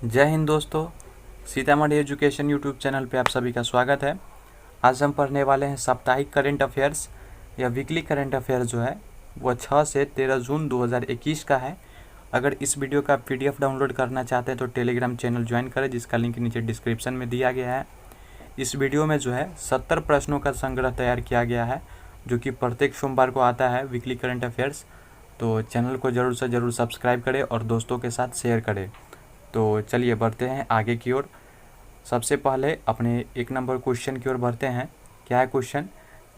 जय हिंद दोस्तों। Sitamarhi education YouTube channel पे आप सभी का स्वागत है। आज हम पढ़ने वाले हैं साप्ताहिक करंट अफेयर्स या वीकली करंट अफेयर्स जो है वो 6 से 13 जून 2021 का है। अगर इस वीडियो का PDF डाउनलोड करना चाहते हैं तो टेलीग्राम चैनल ज्वाइन करें, जिसका लिंक नीचे डिस्क्रिप्शन में दिया गया है। इस वीडियो में जो है 70 प्रश्नों का संग्रह तैयार किया गया है, जो कि प्रत्येक सोमवार को आता है वीकली करंट अफेयर्स। तो चैनल को ज़रूर से ज़रूर सब्सक्राइब करें और दोस्तों के साथ शेयर करें। तो चलिए बढ़ते हैं आगे की ओर। सबसे पहले अपने 1 नंबर क्वेश्चन की ओर बढ़ते हैं। क्या है क्वेश्चन?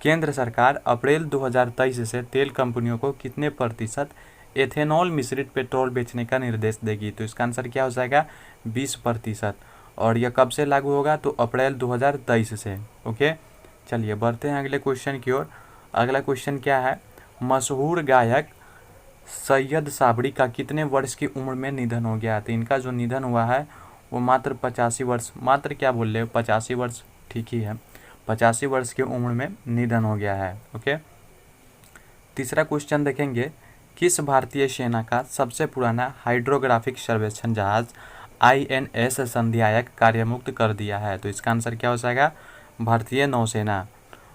केंद्र सरकार अप्रैल 2023 से तेल कंपनियों को कितने प्रतिशत एथेनॉल मिश्रित पेट्रोल बेचने का निर्देश देगी? तो इसका आंसर क्या हो जाएगा? 20%। और यह कब से लागू होगा? तो अप्रैल 2023 से। ओके, चलिए बढ़ते हैं अगले क्वेश्चन की ओर। अगला क्वेश्चन क्या है? मशहूर गायक सैयद साबरी का कितने वर्ष की उम्र में निधन हो गया? तो इनका जो निधन हुआ है वो मात्र 85 वर्ष, मात्र क्या बोल रहे हो, 85 वर्ष ठीक ही है, 85 वर्ष की उम्र में निधन हो गया है। ओके, तीसरा क्वेश्चन देखेंगे। किस भारतीय सेना का सबसे पुराना हाइड्रोग्राफिक सर्वेक्षण जहाज INS संध्यायक कार्यमुक्त कर दिया है? तो इसका आंसर क्या हो जाएगा? भारतीय नौसेना।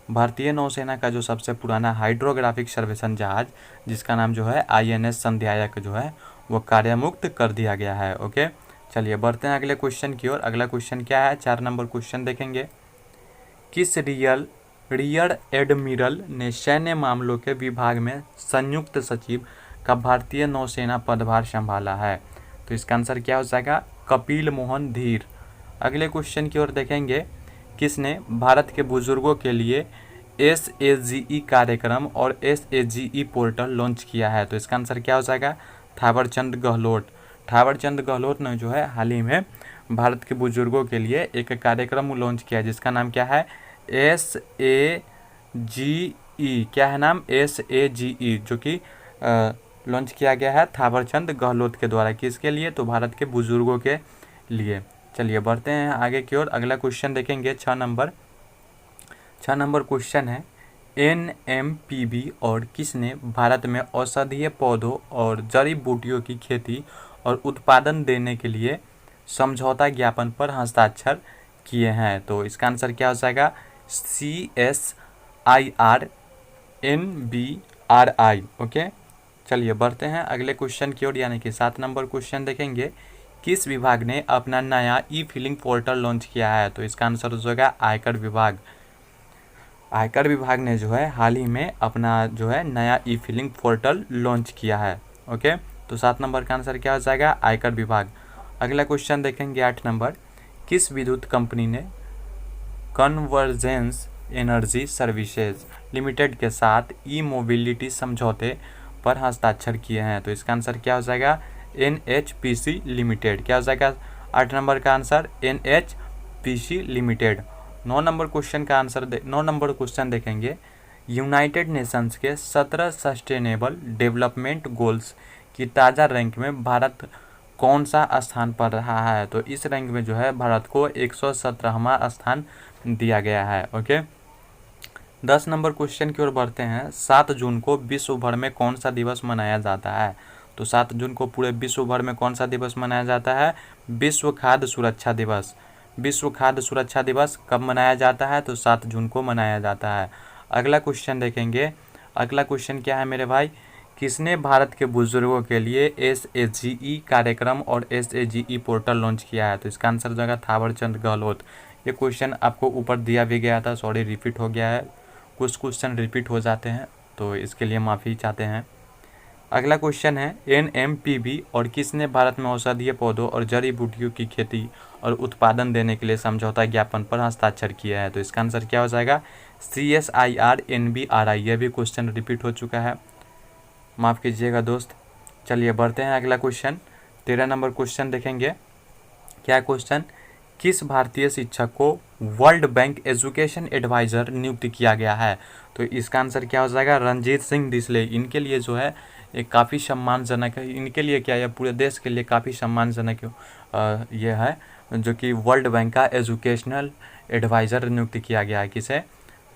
भारतीय नौसेना का जो सबसे पुराना हाइड्रोग्राफिक सर्वेक्षण जहाज, जिसका नाम जो है INS संध्यायक जो है वो कार्यमुक्त कर दिया गया है। ओके, चलिए बढ़ते हैं अगले क्वेश्चन की ओर। अगला क्वेश्चन क्या है? 4 नंबर क्वेश्चन देखेंगे। किस रियर एडमिरल ने सैन्य मामलों के विभाग में संयुक्त सचिव का भारतीय नौसेना पदभार संभाला है? तो इसका आंसर क्या हो जाएगा? कपिल मोहन धीर। अगले क्वेश्चन की ओर देखेंगे। किसने भारत के बुजुर्गों के लिए SAGE कार्यक्रम और SAGE पोर्टल लॉन्च किया है? तो इसका आंसर क्या हो जाएगा? थावरचंद गहलोत। थावरचंद गहलोत ने जो है हाल ही में भारत के बुजुर्गों के लिए एक कार्यक्रम लॉन्च किया है, जिसका नाम क्या है? SAGE। क्या है नाम? SAGE, जो कि लॉन्च किया गया है थावरचंद गहलोत के द्वारा। किसके लिए? तो भारत के बुजुर्गों के लिए। चलिए बढ़ते हैं आगे की ओर। अगला क्वेश्चन देखेंगे 6 नंबर। 6 नंबर क्वेश्चन है। NMPB और किसने भारत में औषधीय पौधों और जड़ी बूटियों की खेती और उत्पादन देने के लिए समझौता ज्ञापन पर हस्ताक्षर किए हैं? तो इसका आंसर क्या हो जाएगा? CSIRNBRI। ओके, चलिए बढ़ते हैं अगले क्वेश्चन की ओर, यानी कि 7 नंबर क्वेश्चन देखेंगे। किस विभाग ने अपना नया E-फिलिंग पोर्टल लॉन्च किया है? तो इसका आंसर हो जाएगा आयकर विभाग। आयकर विभाग ने जो है हाल ही में अपना जो है नया E-फिलिंग पोर्टल लॉन्च किया है। ओके, तो 7 नंबर का आंसर क्या हो जाएगा? आयकर विभाग। अगला क्वेश्चन देखेंगे 8 नंबर। किस विद्युत कंपनी ने कन्वर्जेंस एनर्जी सर्विसेज लिमिटेड के साथ E-मोबिलिटी समझौते पर हस्ताक्षर किए हैं? तो इसका आंसर क्या हो जाएगा? NHPC limited. क्या हो जाएगा 8 नंबर का answer? NHPC limited. 9 number question का आंसर 9 नंबर क्वेश्चन देखेंगे। यूनाइटेड नेशंस के 17 सस्टेनेबल डेवलपमेंट गोल्स की ताज़ा रैंक में भारत कौन सा स्थान पर रहा है? तो इस रैंक में जो है भारत को 117वां स्थान दिया गया है। ओके, 10 नंबर क्वेश्चन की ओर बढ़ते हैं। 7 जून को विश्व भर में कौन सा दिवस मनाया जाता है? तो 7 जून को पूरे विश्व भर में कौन सा दिवस मनाया जाता है? विश्व खाद्य सुरक्षा दिवस। विश्व खाद्य सुरक्षा दिवस कब मनाया जाता है? तो 7 जून को मनाया जाता है। अगला क्वेश्चन देखेंगे। अगला क्वेश्चन क्या है मेरे भाई? किसने भारत के बुजुर्गों के लिए SAGE कार्यक्रम और SAGE पोर्टल लॉन्च किया है? तो इसका आंसर जाएगा थावरचंद गहलोत। ये क्वेश्चन आपको ऊपर दिया भी गया था, सॉरी रिपीट हो गया है, कुछ क्वेश्चन रिपीट हो जाते हैं तो इसके लिए माफ़ी चाहते हैं। अगला क्वेश्चन है। NMPB और किसने भारत में औषधीय पौधों और जड़ी बूटियों की खेती और उत्पादन देने के लिए समझौता ज्ञापन पर हस्ताक्षर किया है? तो इसका आंसर क्या हो जाएगा? CSIRNBRI। यह भी क्वेश्चन रिपीट हो चुका है, माफ़ कीजिएगा दोस्त। चलिए बढ़ते हैं अगला क्वेश्चन। 13 नंबर क्वेश्चन देखेंगे। क्या क्वेश्चन? किस भारतीय शिक्षक को वर्ल्ड बैंक एजुकेशन एडवाइज़र नियुक्त किया गया है? तो इसका आंसर क्या हो जाएगा? रणजीत सिंह डिसले। इनके लिए जो है एक काफ़ी सम्मानजनक है, इनके लिए क्या है पूरे देश के लिए काफ़ी सम्मानजनक ये है, जो कि वर्ल्ड बैंक का एजुकेशनल एडवाइज़र नियुक्त किया गया है। किसे?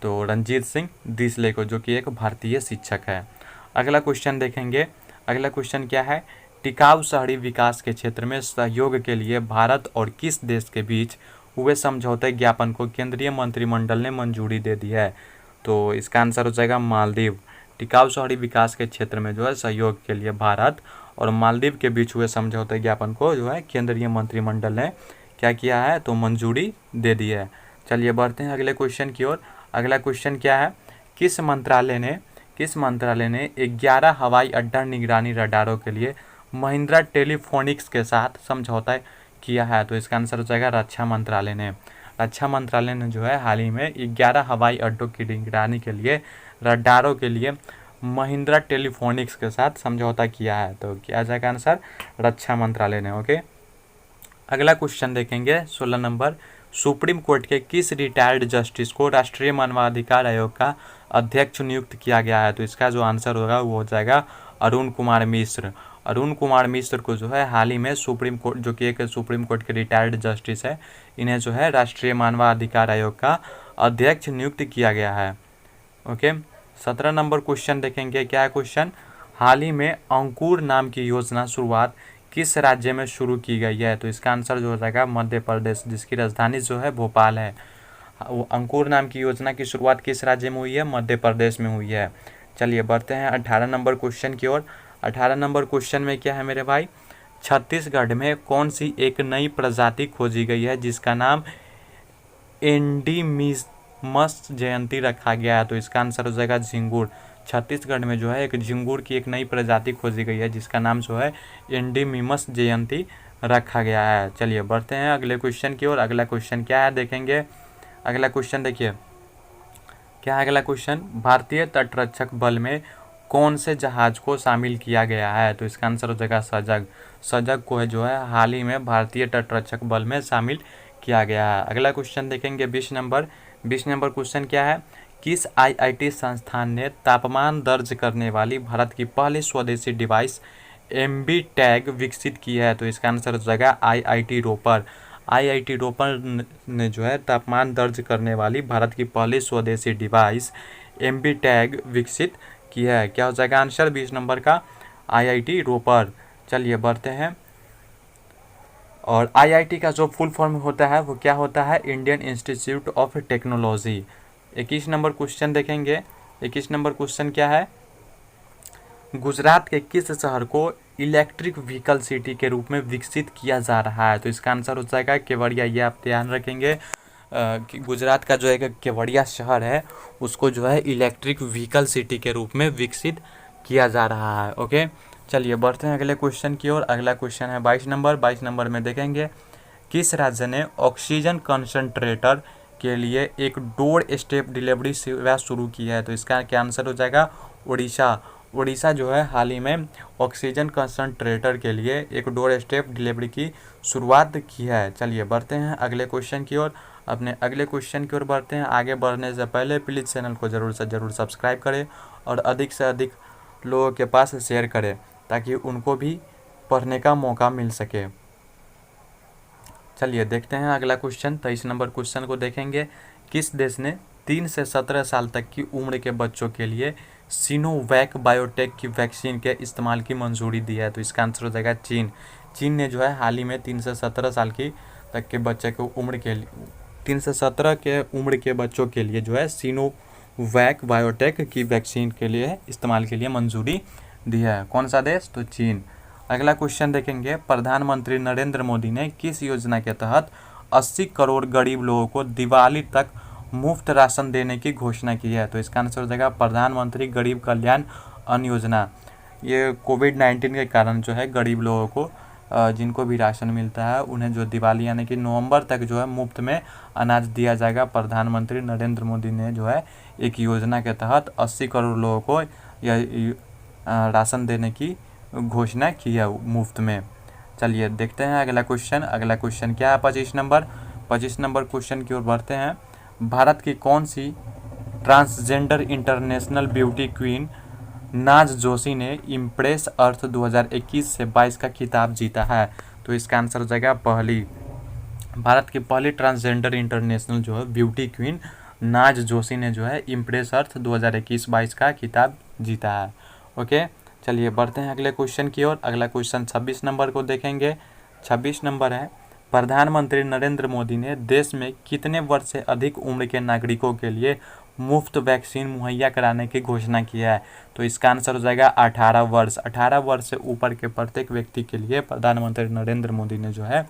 तो रणजीत सिंह डिसले को, जो कि एक भारतीय शिक्षक है। अगला क्वेश्चन देखेंगे। अगला क्वेश्चन क्या है? टिकाऊ शहरी विकास के क्षेत्र में सहयोग के लिए भारत और किस देश के बीच हुए समझौते ज्ञापन को केंद्रीय मंत्रिमंडल ने मंजूरी दे दी है? तो इसका आंसर हो जाएगा मालदीव। टिकाऊ शहरी विकास के क्षेत्र में जो है सहयोग के लिए भारत और मालदीव के बीच हुए समझौते ज्ञापन को जो है केंद्रीय मंत्रिमंडल ने क्या किया है? तो मंजूरी दे दी है। चलिए बढ़ते हैं अगले क्वेश्चन की ओर। अगला क्वेश्चन क्या है? किस मंत्रालय ने 11 हवाई अड्डा निगरानी रडारों के लिए महिंद्रा टेलीफोनिक्स के साथ समझौता किया है? तो इसका आंसर हो जाएगा रक्षा मंत्रालय ने। रक्षा मंत्रालय ने जो है हाल ही में 11 हवाई अड्डों की निगरानी के लिए रडारों के लिए महिंद्रा टेलीफोनिक्स के साथ समझौता किया है। तो क्या जाएगा आंसर? रक्षा मंत्रालय ने। ओके, अगला क्वेश्चन देखेंगे 16 नंबर। सुप्रीम कोर्ट के किस रिटायर्ड जस्टिस को राष्ट्रीय मानवाधिकार आयोग का अध्यक्ष नियुक्त किया गया है? तो इसका जो आंसर होगा वो हो जाएगा अरुण कुमार मिश्र। अरुण कुमार मिश्र को जो है हाल ही में सुप्रीम कोर्ट, जो कि एक सुप्रीम कोर्ट के रिटायर्ड जस्टिस है, इन्हें जो है राष्ट्रीय मानवाधिकार आयोग का अध्यक्ष नियुक्त किया गया है। ओके, 17 नंबर क्वेश्चन देखेंगे। क्या है क्वेश्चन? हाल ही में अंकुर नाम की योजना शुरुआत किस राज्य में शुरू की गई है? तो इसका आंसर जो हो जाएगा मध्य प्रदेश, जिसकी राजधानी जो है भोपाल है। वो अंकुर नाम की योजना की शुरुआत किस राज्य में हुई है? मध्य प्रदेश में हुई है। चलिए बढ़ते हैं 18 नंबर क्वेश्चन की ओर। 18 नंबर क्वेश्चन में क्या है मेरे भाई? छत्तीसगढ़ में कौन सी एक नई प्रजाति खोजी गई है जिसका नाम एंडीमिमस जयंती रखा गया है? तो इसका आंसर हो जाएगा झिंगुर। छत्तीसगढ़ में जो है एक झिंगुर की एक नई प्रजाति खोजी गई है जिसका नाम जो है एंडीमिमस जयंती रखा गया है। चलिए बढ़ते हैं अगले क्वेश्चन की ओर। अगला क्वेश्चन क्या है देखेंगे। अगला क्वेश्चन देखिए, क्या है अगला क्वेश्चन? भारतीय तटरक्षक बल में कौन से जहाज को शामिल किया गया है? तो इसका आंसर हो जाएगा सजग। सजग को है जो है हाल ही में भारतीय तटरक्षक बल में शामिल किया गया है। अगला क्वेश्चन देखेंगे 20 नंबर। 20 नंबर क्वेश्चन क्या है? किस आईआईटी संस्थान ने तापमान दर्ज करने वाली भारत की पहली स्वदेशी डिवाइस एमबी टैग विकसित की है? तो इसका आंसर हो जाएगा आईआईटी रोपर। आईआईटी रोपर ने जो है तापमान दर्ज करने वाली भारत की पहली स्वदेशी डिवाइस एमबी टैग विकसित की है। क्या हो जाएगा आंसर 20 नंबर का? आईआईटी रोपर। चलिए बढ़ते हैं, और आईआईटी का जो फुल फॉर्म होता है वो क्या होता है? Indian institute of technology. 21 number question देखेंगे। 21 नंबर क्वेश्चन क्या है? गुजरात के किस शहर को इलेक्ट्रिक व्हीकल सिटी के रूप में विकसित किया जा रहा है? तो इसका आंसर हो जाएगा केवड़िया। ये आप ध्यान रखेंगे कि गुजरात का जो एक केवड़िया शहर है उसको जो है इलेक्ट्रिक व्हीकल सिटी के रूप में विकसित किया जा रहा है। ओके, चलिए बढ़ते हैं अगले क्वेश्चन की ओर। अगला क्वेश्चन है 22 नंबर। 22 नंबर में देखेंगे, किस राज्य ने ऑक्सीजन कंसंट्रेटर के लिए एक डोर स्टेप डिलीवरी सेवा शुरू की है? तो इसका क्या आंसर हो जाएगा? उड़ीसा। उड़ीसा जो है हाल ही में ऑक्सीजन कंसंट्रेटर के लिए एक डोर स्टेप डिलीवरी की शुरुआत की है। चलिए बढ़ते हैं अगले क्वेश्चन की ओर। अपने अगले क्वेश्चन की ओर बढ़ते हैं। आगे बढ़ने से पहले प्लीज़ चैनल को ज़रूर से ज़रूर सब्सक्राइब करें और अधिक से अधिक लोगों के पास शेयर करें ताकि उनको भी पढ़ने का मौका मिल सके। चलिए देखते हैं अगला क्वेश्चन। 23 नंबर क्वेश्चन को देखेंगे। किस देश ने 3 से 17 साल तक की उम्र के बच्चों के लिए सिनोवैक बायोटेक की वैक्सीन के इस्तेमाल की मंजूरी दी है? तो इसका आंसर हो जाएगा चीन। चीन ने जो है हाल ही में 3 से 17 साल की तक के बच्चे को उम्र के लिए 3 से 17 के उम्र के बच्चों के लिए जो है सिनोवैक बायोटेक की वैक्सीन के लिए इस्तेमाल के लिए मंजूरी दी है। कौन सा देश? तो चीन। अगला क्वेश्चन देखेंगे, प्रधानमंत्री नरेंद्र मोदी ने किस योजना के तहत 80 करोड़ गरीब लोगों को दिवाली तक मुफ्त राशन देने की घोषणा की है? तो इसका आंसर हो जाएगा प्रधानमंत्री गरीब कल्याण अन्न योजना। ये कोविड-19 के कारण जो है गरीब लोगों को जिनको भी राशन मिलता है उन्हें जो दिवाली यानी कि नवंबर तक जो है मुफ्त में अनाज दिया जाएगा। प्रधानमंत्री नरेंद्र मोदी ने जो है एक योजना के तहत 80 करोड़ लोगों को यह राशन देने की घोषणा की है मुफ्त में। चलिए देखते हैं अगला क्वेश्चन। अगला क्वेश्चन क्या है? 25 नंबर। 25 नंबर क्वेश्चन की ओर बढ़ते हैं। भारत की कौन सी ट्रांसजेंडर इंटरनेशनल ब्यूटी क्वीन नाज जोशी ने इम्प्रेस अर्थ 2021 से 22 का खिताब जीता है? तो इसका आंसर हो जाएगा पहली। भारत की पहली ट्रांसजेंडर इंटरनेशनल जो है ब्यूटी क्वीन नाज जोशी ने जो है इम्प्रेस अर्थ 2021-22 का खिताब जीता है। ओके, चलिए बढ़ते हैं अगले क्वेश्चन की ओर। अगला क्वेश्चन 26 नंबर को देखेंगे। 26 नंबर है, प्रधानमंत्री नरेंद्र मोदी ने देश में कितने वर्ष से अधिक उम्र के नागरिकों के लिए मुफ्त वैक्सीन मुहैया कराने की घोषणा की है? तो इसका आंसर हो जाएगा 18 वर्ष। 18 वर्ष से ऊपर के प्रत्येक व्यक्ति के लिए प्रधानमंत्री नरेंद्र मोदी ने जो है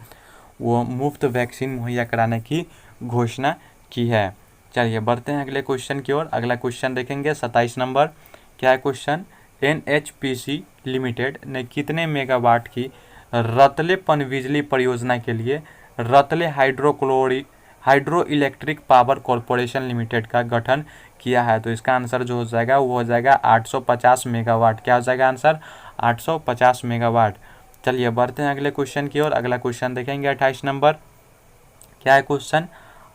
वो मुफ्त वैक्सीन मुहैया कराने की घोषणा की है। चलिए बढ़ते हैं अगले क्वेश्चन की ओर। अगला क्वेश्चन देखेंगे 27 नंबर। क्या है क्वेश्चन? NHPC लिमिटेड ने कितने मेगावाट की रतले पनबिजली परियोजना के लिए Ratle hydro electric power corporation limited का गठन किया है? तो इसका आंसर जो हो जाएगा वो हो जाएगा 850 मेगावाट। क्या हो जाएगा आंसर? 850 मेगावाट। चलिए बढ़ते हैं अगले क्वेश्चन की ओर। अगला क्वेश्चन देखेंगे 28 नंबर। क्या है क्वेश्चन?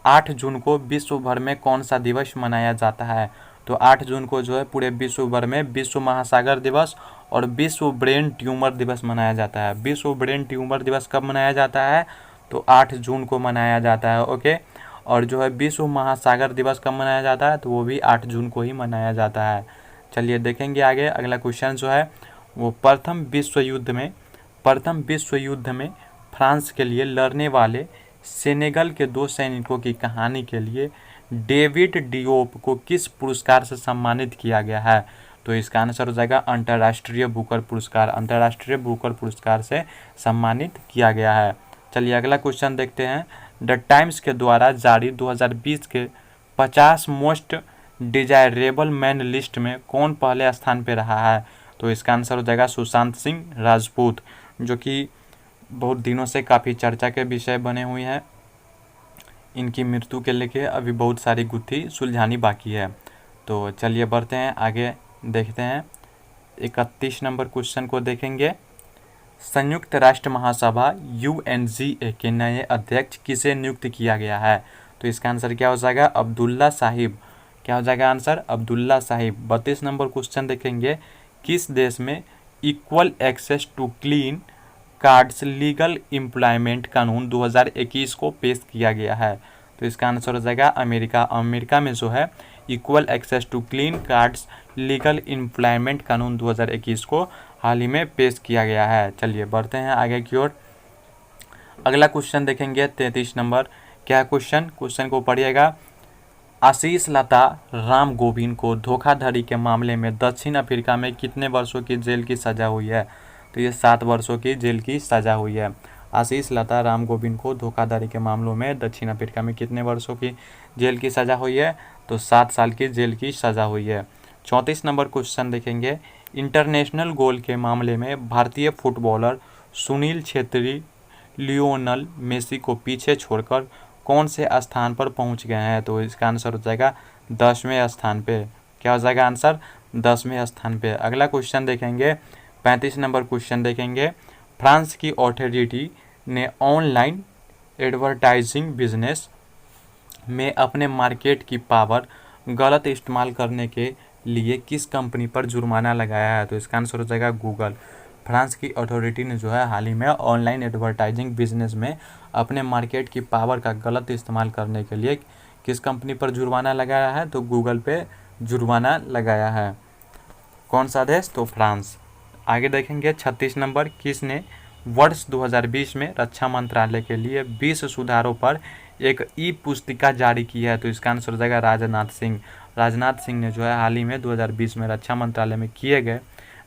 8 जून को विश्व भर में कौन सा दिवस मनाया जाता है? तो 8 जून को जो है पूरे विश्व भर में विश्व महासागर दिवस और विश्व ब्रेन ट्यूमर दिवस मनाया जाता है। विश्व ब्रेन ट्यूमर दिवस कब मनाया जाता है? तो 8 जून को मनाया जाता है। ओके। और जो है विश्व महासागर दिवस कब मनाया जाता है? तो वो भी 8 जून को ही मनाया जाता है। चलिए देखेंगे आगे। अगला क्वेश्चन जो है वो प्रथम विश्व युद्ध में फ्रांस के लिए लड़ने वाले सेनेगल के 2 सैनिकों की कहानी के लिए डेविड डियोप को किस पुरस्कार से सम्मानित किया गया है? तो इसका आंसर हो जाएगा अंतर्राष्ट्रीय बुकर पुरस्कार। अंतर्राष्ट्रीय बुकर पुरस्कार से सम्मानित किया गया है। चलिए अगला क्वेश्चन देखते हैं। द टाइम्स के द्वारा जारी 2020 के 50 मोस्ट डिजायरेबल मैन लिस्ट में कौन पहले स्थान पर रहा है? तो इसका आंसर हो जाएगा सुशांत सिंह राजपूत, जो कि बहुत दिनों से काफ़ी चर्चा के विषय बने हुए हैं। इनकी मृत्यु के लेके अभी बहुत सारी गुत्थी सुलझानी बाकी है। तो चलिए बढ़ते हैं आगे, देखते हैं 31 नंबर क्वेश्चन को देखेंगे। संयुक्त राष्ट्र महासभा UNGA के नए अध्यक्ष किसे नियुक्त किया गया है? तो इसका आंसर क्या हो जाएगा? अब्दुल्ला साहिब। क्या हो जाएगा आंसर? अब्दुल्ला साहिब। 32 नंबर क्वेश्चन देखेंगे। किस देश में equal access to clean cards legal employment कानून 2021 को पेश किया गया है? तो इसका आंसर हो जाएगा अमेरिका। अमेरिका में जो है equal access to clean cards legal employment कानून 2021 को हाल ही में पेश किया गया है। चलिए बढ़ते हैं आगे की ओर। अगला क्वेश्चन देखेंगे 33 नंबर। क्या क्वेश्चन? क्वेश्चन को पढ़िएगा। आशीष लता राम गोविंद को धोखाधड़ी के मामले में दक्षिण अफ्रीका में कितने वर्षों की जेल की सजा हुई है? तो ये 7 वर्षों की जेल की सजा हुई है। आशीष लता राम गोविंद को धोखाधड़ी के मामलों में दक्षिण अफ्रीका में कितने वर्षों की जेल की सजा हुई है? तो 7 साल की जेल की सजा हुई है। 34 नंबर क्वेश्चन देखेंगे। इंटरनेशनल गोल के मामले में भारतीय footballer Sunil Chhetri Lionel Messi को पीछे छोड़कर कौन से स्थान पर पहुंच गए हैं? तो इसका आंसर हो जाएगा 10वें स्थान पे। क्या हो जाएगा आंसर? 10वें स्थान पे। अगला क्वेश्चन देखेंगे 35 नंबर क्वेश्चन देखेंगे। फ्रांस की अथॉरिटी ने ऑनलाइन एडवर्टाइजिंग बिजनेस में अपने मार्केट की पावर गलत इस्तेमाल करने के लिए किस कंपनी पर जुर्माना लगाया है? तो इसका आंसर हो जाएगा गूगल। फ्रांस की अथॉरिटी ने जो है हाल ही में ऑनलाइन एडवर्टाइजिंग बिजनेस में अपने मार्केट की पावर का गलत इस्तेमाल करने के लिए किस कंपनी पर जुर्माना लगाया है? तो गूगल पे जुर्माना लगाया है। कौन सा देश? तो फ्रांस। आगे देखेंगे 36 नंबर। किसने वर्ष 2020 में रक्षा मंत्रालय के लिए 20 सुधारों पर एक ई पुस्तिका जारी की है? तो इसका आंसर हो जाएगा राजनाथ सिंह। राजनाथ सिंह ने जो है हाल ही में 2020 में रक्षा मंत्रालय में किए गए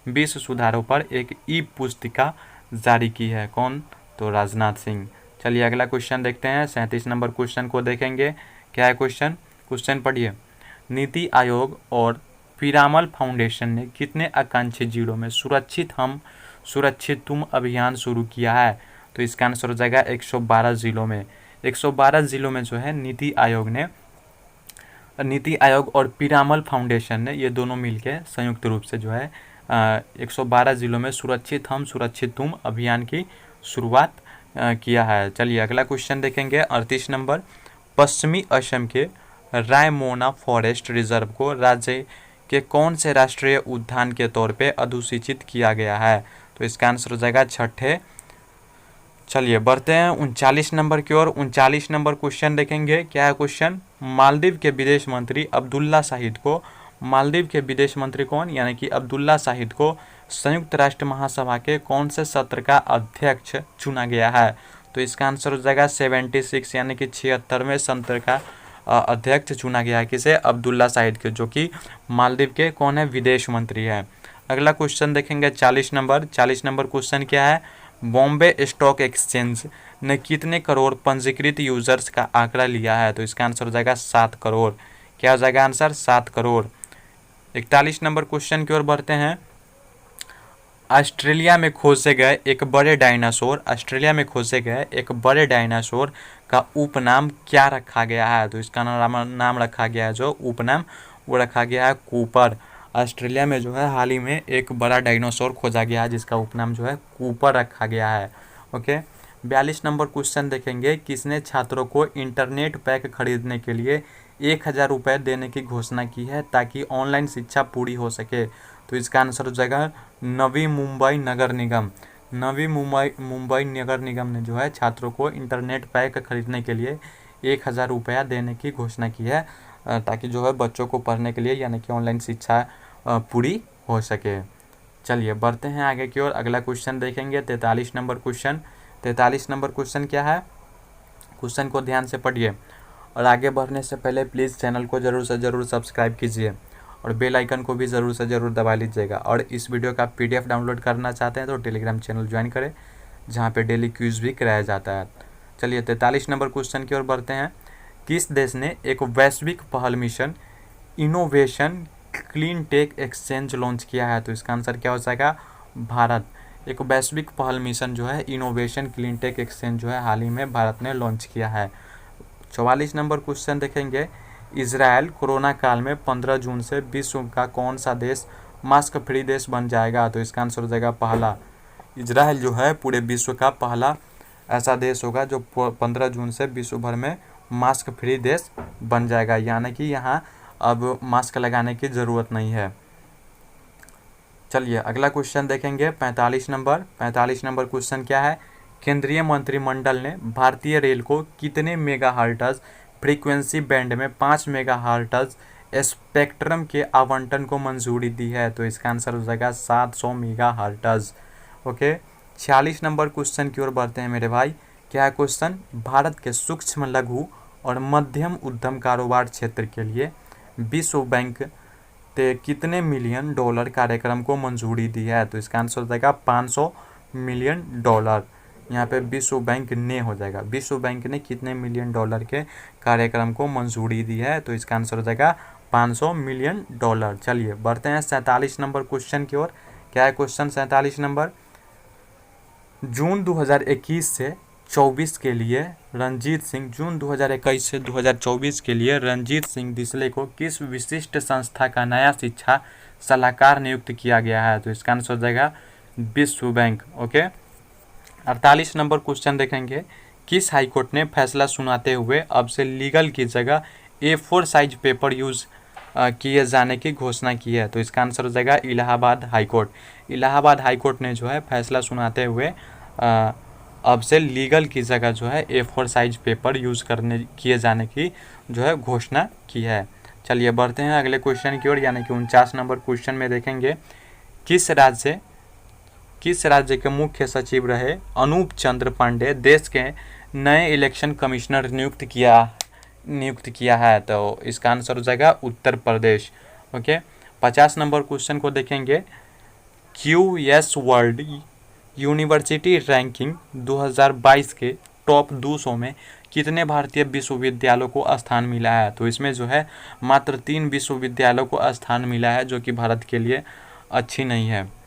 20 सुधारों पर एक ई पुस्तिका जारी की है। कौन? तो राजनाथ सिंह। चलिए अगला क्वेश्चन देखते हैं। 37 नंबर क्वेश्चन को देखेंगे। क्या है क्वेश्चन? क्वेश्चन पढ़िए। नीति आयोग और पीरामल फाउंडेशन ने कितने आकांक्षी जिलों में सुरक्षित हम सुरक्षित तुम अभियान शुरू किया है? तो इसका आंसर हो जाएगा 112 जिलों में। 112 जिलों में जो है नीति आयोग और पीरामल फाउंडेशन ने ये दोनों मिलकर संयुक्त रूप से जो है 112 जिलों में सुरक्षित हम सुरक्षित तुम अभियान की शुरुआत किया है। चलिए अगला क्वेश्चन देखेंगे 38 नंबर। पश्चिमी असम के रायमोना फॉरेस्ट रिजर्व को राज्य के कौन से राष्ट्रीय उद्यान के तौर पे अधिसूचित किया गया है? तो इसका आंसर हो जाएगा 6ठे। चलिए बढ़ते हैं 39 नंबर की ओर। 39 नंबर क्वेश्चन देखेंगे। क्या है क्वेश्चन? मालदीव के विदेश मंत्री अब्दुल्ला शाहिद को मालदीव के विदेश मंत्री कौन यानी कि अब्दुल्ला शाहिद को संयुक्त राष्ट्र महासभा के कौन से सत्र का अध्यक्ष चुना गया है? तो इसका आंसर हो जाएगा 76 यानी कि 76वें सत्र का अध्यक्ष चुना गया है। किसे? अब्दुल्ला शाहिद के, जो कि मालदीव के कौन है? विदेश मंत्री है। अगला क्वेश्चन देखेंगे 40 नंबर। 40 नंबर क्वेश्चन क्या है? बॉम्बे स्टॉक एक्सचेंज ने कितने करोड़ पंजीकृत यूजर्स का आंकड़ा लिया है? तो इसका आंसर हो जाएगा 7 करोड़। क्या हो जाएगा आंसर? 7 करोड़। 41 नंबर क्वेश्चन की ओर बढ़ते हैं। ऑस्ट्रेलिया में खोजे गए एक बड़े डायनासोर का उपनाम क्या रखा गया है? तो इसका नाम रखा गया है, जो उपनाम वो रखा गया है कूपर। ऑस्ट्रेलिया में जो है हाल ही में एक बड़ा डायनासोर खोजा गया है जिसका उपनाम जो है कूपर रखा गया है। ओके। 42 नंबर क्वेश्चन देखेंगे। किसने छात्रों को इंटरनेट पैक खरीदने के लिए 1000 रुपये देने की घोषणा की है ताकि ऑनलाइन शिक्षा पूरी हो सके? तो इसका आंसर हो जाएगा नवी मुंबई नगर निगम ने जो है छात्रों को इंटरनेट पैक खरीदने के लिए 1000 रुपया देने की घोषणा की है ताकि जो है बच्चों को पढ़ने के लिए यानी कि ऑनलाइन शिक्षा पूरी हो सके। चलिए बढ़ते हैं आगे की ओर। अगला क्वेश्चन देखेंगे 43 नंबर क्वेश्चन। 43 नंबर क्वेश्चन क्या है? क्वेश्चन को ध्यान से पढ़िए और आगे बढ़ने से पहले प्लीज़ चैनल को ज़रूर से ज़रूर सब्सक्राइब कीजिए और बेल आइकन को भी ज़रूर से ज़रूर दबा लीजिएगा। और इस वीडियो का PDF डाउनलोड करना चाहते हैं तो टेलीग्राम चैनल ज्वाइन करें जहाँ पे डेली क्विज भी कराया जाता है। चलिए 43 नंबर क्वेश्चन की ओर बढ़ते हैं। किस देश ने एक वैश्विक पहल mission innovation clean tech exchange launch किया है? तो इसका आंसर क्या हो जाएगा? भारत। एक वैश्विक पहल मिशन जो है इनोवेशन क्लीन टेक एक्सचेंज जो है हाल ही में भारत ने लॉन्च किया है। 44 नंबर क्वेश्चन देखेंगे। इजराइल कोरोना काल में 15 जून से विश्व का कौन सा देश मास्क फ्री देश बन जाएगा? तो इसका आंसर हो जाएगा पहला। इजराइल जो है पूरे विश्व का पहला ऐसा देश होगा जो 15 जून से विश्व भर में मास्क फ्री देश बन जाएगा, यानी कि यहाँ अब मास्क लगाने की ज़रूरत नहीं है। चलिए अगला क्वेश्चन देखेंगे 45 नंबर। 45 नंबर क्वेश्चन क्या है? केंद्रीय मंत्रिमंडल ने भारतीय रेल को कितने मेगाहर्ट्ज फ्रीक्वेंसी बैंड में 5 मेगाहर्ट्ज स्पेक्ट्रम के आवंटन को मंजूरी दी है? तो इसका आंसर हो जाएगा 700 मेगाहर्ट्ज। ओके। 46 नंबर क्वेश्चन की ओर बढ़ते हैं मेरे भाई। क्या है क्वेश्चन? भारत के सूक्ष्म लघु और मध्यम उद्यम कारोबार क्षेत्र के लिए विश्व बैंक ने कितने मिलियन डॉलर कार्यक्रम को मंजूरी दी है? तो इसका आंसर हो जाएगा 500 मिलियन डॉलर। यहाँ पे विश्व बैंक ने हो जाएगा। विश्व बैंक ने कितने मिलियन डॉलर के कार्यक्रम को मंजूरी दी है? तो इसका आंसर हो जाएगा 500 मिलियन डॉलर। चलिए बढ़ते हैं 47 नंबर क्वेश्चन की ओर। क्या है क्वेश्चन 47 नंबर? जून 2021 से 24 के लिए जून 2021 से 2024 के लिए रणजीत सिंह डिसले को किस विशिष्ट संस्था का नया शिक्षा सलाहकार नियुक्त किया गया है? तो इसका आंसर हो जाएगा विश्व बैंक। ओके। 48 नंबर क्वेश्चन देखेंगे। किस हाईकोर्ट ने फैसला सुनाते हुए अब से लीगल की जगह A4 साइज पेपर यूज़ किए जाने की घोषणा की है? तो इसका आंसर हो जाएगा इलाहाबाद हाईकोर्ट। इलाहाबाद हाईकोर्ट ने जो है फैसला सुनाते हुए अब से लीगल की जगह जो है A4 साइज पेपर यूज़ किए जाने की जो है घोषणा की है। चलिए बढ़ते हैं अगले क्वेश्चन की ओर, यानी कि 49 नंबर क्वेश्चन में देखेंगे। किस राज्य के मुख्य सचिव रहे अनूप चंद्र पांडे देश के नए इलेक्शन कमिश्नर नियुक्त किया है? तो इसका आंसर हो जाएगा Uttar Pradesh. Okay. 50 number question को देखेंगे। QS वर्ल्ड यूनिवर्सिटी रैंकिंग 2022 के टॉप 200 में कितने भारतीय विश्वविद्यालयों को स्थान मिला है? तो इसमें जो है मात्र 3 विश्वविद्यालयों को स्थान मिला है, जो कि भारत के लिए अच्छी नहीं है।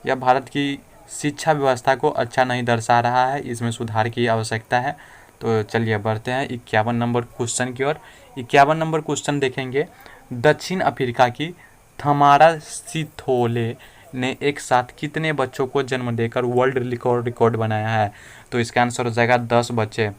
यह भारत की शिक्षा व्यवस्था को अच्छा नहीं दर्शा रहा है, इसमें सुधार की आवश्यकता है। तो चलिए बढ़ते हैं 51 नंबर क्वेश्चन की ओर। 51 नंबर क्वेश्चन देखेंगे। दक्षिण अफ्रीका की थमारा सिथोले ने एक साथ कितने बच्चों को जन्म देकर वर्ल्ड रिकॉर्ड बनाया है? तो इसका आंसर हो जाएगा 10 बच्चे।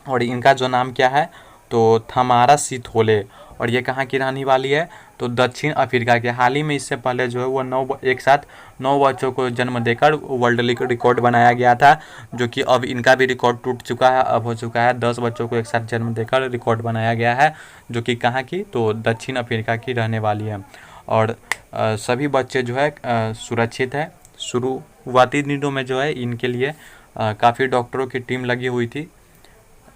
और इनका जो नाम क्या है? तो थमारा सिथोले। और ये कहाँ की रहने वाली है? तो दक्षिण अफ्रीका के। हाल ही में इससे पहले जो है वो एक साथ 9 बच्चों को जन्म देकर वर्ल्ड रिकॉर्ड बनाया गया था, जो कि अब इनका भी रिकॉर्ड टूट चुका है। अब हो चुका है 10 बच्चों को एक साथ जन्म देकर रिकॉर्ड बनाया गया है, जो कि कहाँ की? तो दक्षिण अफ्रीका की रहने वाली है। और सभी बच्चे जो है सुरक्षित है। शुरुआती दिनों में जो है इनके लिए काफ़ी डॉक्टरों की टीम लगी हुई थी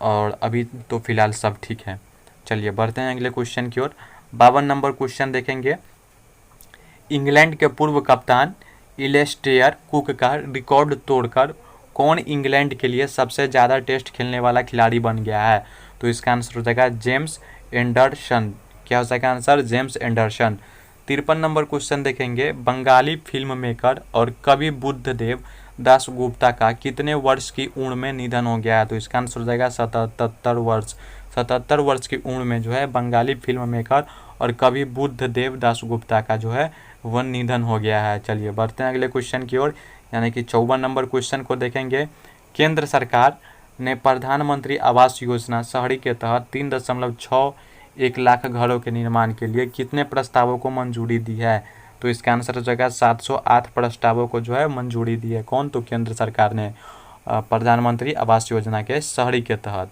और अभी तो फिलहाल सब ठीक है। चलिए बढ़ते हैं अगले क्वेश्चन की ओर। 52 नंबर क्वेश्चन देखेंगे। इंग्लैंड के पूर्व कप्तान एलिस्टेयर कुक का रिकॉर्ड तोड़कर कौन इंग्लैंड के लिए सबसे ज़्यादा टेस्ट खेलने वाला खिलाड़ी बन गया है? तो इसका आंसर हो जाएगा जेम्स एंडरसन। क्या हो जाएगा answer? James Anderson. 53 number question देखेंगे। बंगाली फिल्म मेकर और कवि बुद्धदेव दासगुप्ता का कितने वर्ष की उम्र में निधन हो गया है? तो इसका आंसर हो जाएगा 77 वर्ष। 77 वर्ष की उम्र में जो है बंगाली फिल्म मेकर और कवि बुद्धदेव दासगुप्ता का जो है वह निधन हो गया है। चलिए बढ़ते हैं अगले क्वेश्चन की ओर, यानी कि 54 नंबर क्वेश्चन को देखेंगे। केंद्र सरकार ने प्रधानमंत्री आवास योजना शहरी के तहत 3.61 लाख घरों के निर्माण के लिए कितने प्रस्तावों को मंजूरी दी है? तो इसका आंसर हो जाएगा 708 प्रस्तावों को जो है मंजूरी दी है। कौन? तो केंद्र सरकार ने प्रधानमंत्री आवास योजना के शहरी के तहत।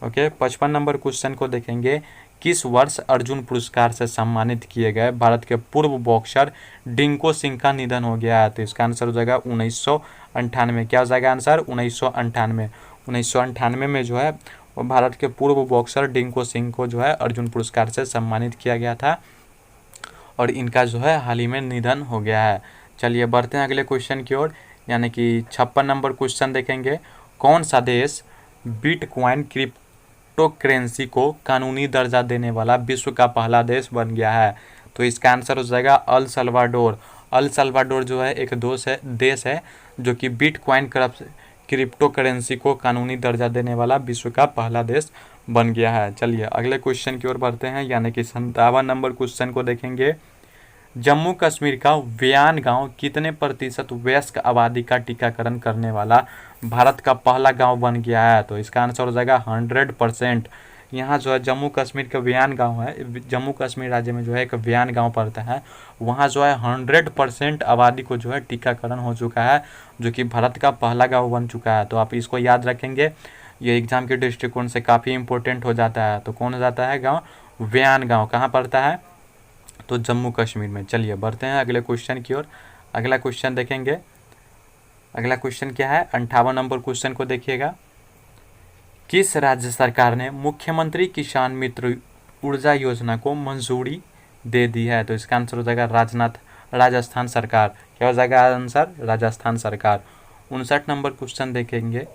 ओके, 55 नंबर क्वेश्चन को देखेंगे। किस वर्ष अर्जुन पुरस्कार से सम्मानित किए गए भारत के पूर्व बॉक्सर डिंको सिंह का निधन हो गया है? तो इसका आंसर हो जाएगा 1998। क्या हो जाएगा आंसर? 1998। 1998 में जो है वो भारत के पूर्व बॉक्सर डिंको सिंह को जो है अर्जुन पुरस्कार से सम्मानित किया गया था और इनका जो है हाल ही में निधन हो गया है। चलिए बढ़ते हैं अगले क्वेश्चन की ओर, यानी कि 56 नंबर क्वेश्चन देखेंगे। कौन सा देश बिटकॉइन क्रिप्टो करेंसी को कानूनी दर्जा देने वाला विश्व का पहला देश बन गया है? तो इसका आंसर हो जाएगा अल सल्वाडोर। अल सल्वाडोर जो है एक देश है जो कि बिटकॉइन क्रिप्टो करेंसी को कानूनी दर्जा देने वाला विश्व का पहला देश बन गया है। चलिए अगले क्वेश्चन की ओर बढ़ते हैं, यानी कि 57 नंबर क्वेश्चन को देखेंगे। जम्मू कश्मीर का व्यान गांव कितने प्रतिशत वयस्क आबादी का टीकाकरण करने वाला भारत का पहला गांव बन गया है? तो इसका आंसर हो जाएगा 100%। यहाँ जो है जम्मू कश्मीर का व्यान गांव है, जम्मू कश्मीर राज्य में जो है एक व्यान गांव पड़ता है, वहाँ जो है 100% आबादी को जो है टीकाकरण हो चुका है, जो कि भारत का पहला गाँव बन चुका है। तो आप इसको याद रखेंगे, ये एग्जाम के दृष्टिकोण से काफ़ी इंपॉर्टेंट हो जाता है। तो कौन हो जाता है गाँव? व्यान गाँव। कहाँ पड़ता है? तो जम्मू कश्मीर में। चलिए बढ़ते हैं अगले क्वेश्चन की ओर। अगला क्वेश्चन देखेंगे। अगला क्वेश्चन क्या है? 58 नंबर क्वेश्चन को देखिएगा। किस राज्य सरकार ने मुख्यमंत्री किसान मित्र ऊर्जा योजना को मंजूरी दे दी है? तो इसका आंसर हो जाएगा राजस्थान सरकार। क्या हो जाएगा आंसर? राजस्थान सरकार। 59 नंबर क्वेश्चन देखेंगे।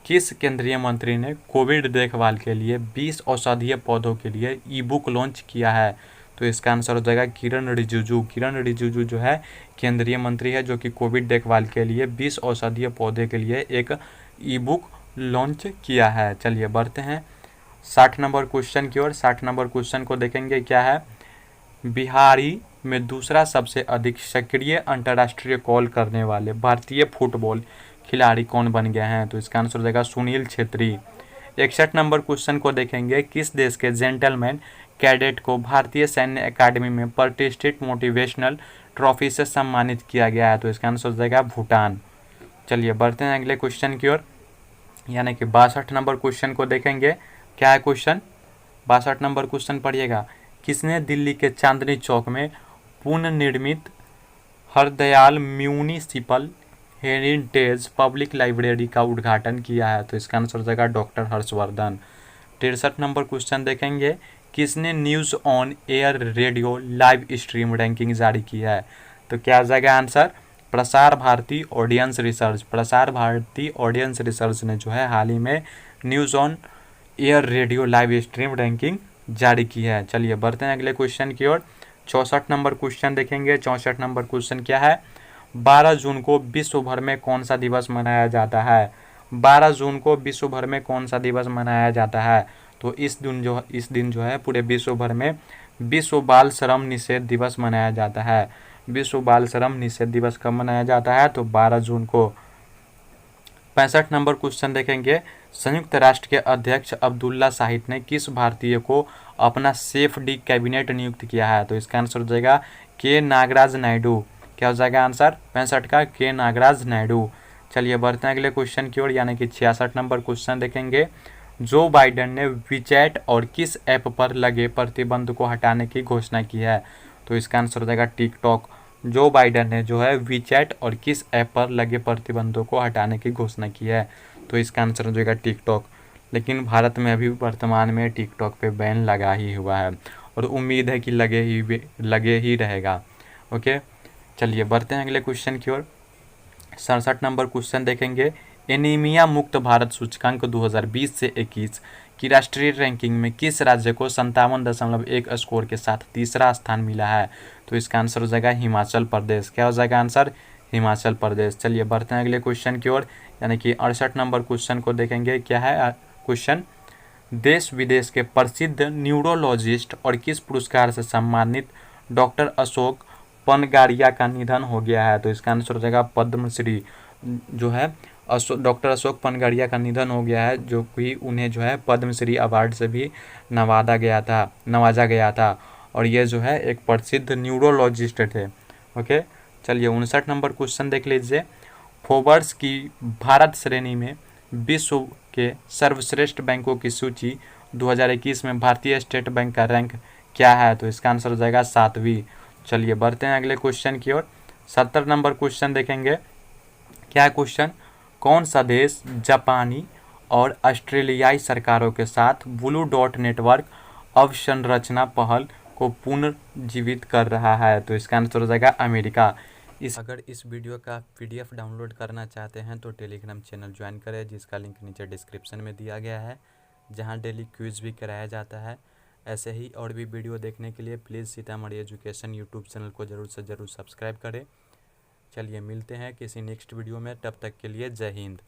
किस केंद्रीय मंत्री ने कोविड देखभाल के लिए 20 औषधीय पौधों के लिए ई बुक लॉन्च किया है? तो इसका आंसर हो जाएगा किरण रिजिजू। किरण रिजिजू जो है केंद्रीय मंत्री है जो कि कोविड देखभाल के लिए 20 औषधीय पौधे के लिए एक ई बुक लॉन्च किया है। चलिए बढ़ते हैं 60 नंबर क्वेश्चन की ओर। 60 नंबर क्वेश्चन को देखेंगे। क्या है? बिहारी में दूसरा सबसे अधिक सक्रिय अंतर्राष्ट्रीय कॉल करने वाले भारतीय फुटबॉल खिलाड़ी कौन बन गए हैं? तो इसका आंसर हो जाएगा सुनील छेत्री। 61 नंबर क्वेश्चन को देखेंगे। किस देश के जेंटलमैन कैडेट को भारतीय सैन्य अकादमी में प्रतिष्ठित मोटिवेशनल ट्रॉफी से सम्मानित किया गया है? तो इसका आंसर हो जाएगा भूटान। चलिए बढ़ते हैं अगले क्वेश्चन की ओर, यानी कि 62 नंबर क्वेश्चन को देखेंगे। क्या है क्वेश्चन? 62 नंबर क्वेश्चन पढ़िएगा। किसने दिल्ली के चांदनी चौक में पुनर्निर्मित Hardayal municipal heritage public library का उद्घाटन किया है? तो इसका आंसर हो जाएगा डॉक्टर हर्षवर्धन। 63 नंबर क्वेश्चन देखेंगे। किसने news on air radio live stream ranking जारी की है? तो क्या आ जाएगा answer? Prasar Bharati audience research. Prasar Bharati audience research ने जो है हाल ही में news on air radio live stream ranking जारी की है। चलिए बढ़ते हैं अगले क्वेश्चन की ओर। 64 नंबर क्वेश्चन देखेंगे। 64 नंबर क्वेश्चन क्या है? 12 जून को विश्व भर में कौन सा दिवस मनाया जाता है? 12 जून को विश्व भर में कौन सा दिवस मनाया जाता है? तो इस दिन जो है पूरे विश्व भर में विश्व बाल श्रम निषेध दिवस मनाया जाता है। विश्व बाल श्रम निषेध दिवस कब मनाया जाता है? तो 12 जून को। 65 नंबर क्वेश्चन देखेंगे। संयुक्त राष्ट्र के अध्यक्ष अब्दुल्ला शाहिद ने किस भारतीय को अपना सेफ डी कैबिनेट नियुक्त किया है? तो इसका आंसर हो जाएगा के नागराज नायडू। क्या हो जाएगा आंसर? 65 का के नागराज नायडू। चलिए बढ़ते हैं अगले क्वेश्चन की ओर, यानी कि 66 नंबर क्वेश्चन देखेंगे। जो बाइडेन ने वीचैट और किस ऐप पर लगे प्रतिबंध को हटाने की घोषणा की है? तो इसका आंसर हो जाएगा टिकटॉक। जो बाइडन ने जो है वीचैट और किस ऐप पर लगे प्रतिबंधों को हटाने की घोषणा की है, तो इसका आंसर हो जाएगा टिकटॉक। लेकिन भारत में अभी वर्तमान में टिकटॉक पे बैन लगा ही हुआ है और उम्मीद है कि लगे ही रहेगा। ओके, चलिए बढ़ते हैं अगले क्वेश्चन की ओर। 67 नंबर क्वेश्चन देखेंगे। एनीमिया मुक्त भारत सूचकांक 2020 से 21 की राष्ट्रीय रैंकिंग में किस राज्य को 57.1 स्कोर के साथ तीसरा स्थान मिला है, तो इसका आंसर हो जाएगा हिमाचल प्रदेश। क्या हो जाएगा आंसर? हिमाचल प्रदेश। चलिए बढ़ते हैं अगले क्वेश्चन की ओर, यानी कि 68 नंबर क्वेश्चन को देखेंगे। क्या है क्वेश्चन? देश विदेश के प्रसिद्ध न्यूरोलॉजिस्ट और किस पुरस्कार से सम्मानित डॉक्टर अशोक पनगारिया का निधन हो गया है, तो इसका आंसर हो जाएगा पद्मश्री। जो है डॉक्टर अशोक पनगारिया का निधन हो गया है, जो कि उन्हें जो है पद्मश्री अवार्ड से भी नवाजा गया था और ये जो है एक प्रसिद्ध न्यूरोलॉजिस्ट थे। ओके, चलिए 59 नंबर क्वेश्चन देख लीजिए। फोर्ब्स की भारत श्रेणी में विश्व के सर्वश्रेष्ठ बैंकों की सूची 2021 में भारतीय स्टेट बैंक का रैंक क्या है, तो इसका आंसर हो जाएगा 7वीं। चलिए बढ़ते हैं अगले क्वेश्चन की ओर। 70 नंबर क्वेश्चन देखेंगे। क्या क्वेश्चन? कौन सा देश जापानी और ऑस्ट्रेलियाई सरकारों के साथ ब्लू डॉट नेटवर्क अवसंरचना पहल को पुनर्जीवित कर रहा है, तो इसका आंसर हो जाएगा अमेरिका। अगर इस वीडियो का PDF डाउनलोड करना चाहते हैं तो टेलीग्राम चैनल ज्वाइन करें, जिसका लिंक नीचे डिस्क्रिप्शन में दिया गया है, जहां डेली क्विज भी कराया जाता है। ऐसे ही और भी वीडियो देखने के लिए please Sitamarhi education YouTube channel को ज़रूर से ज़रूर सब्सक्राइब करें। चलिए मिलते हैं किसी नेक्स्ट वीडियो में, तब तक के लिए जय हिंद।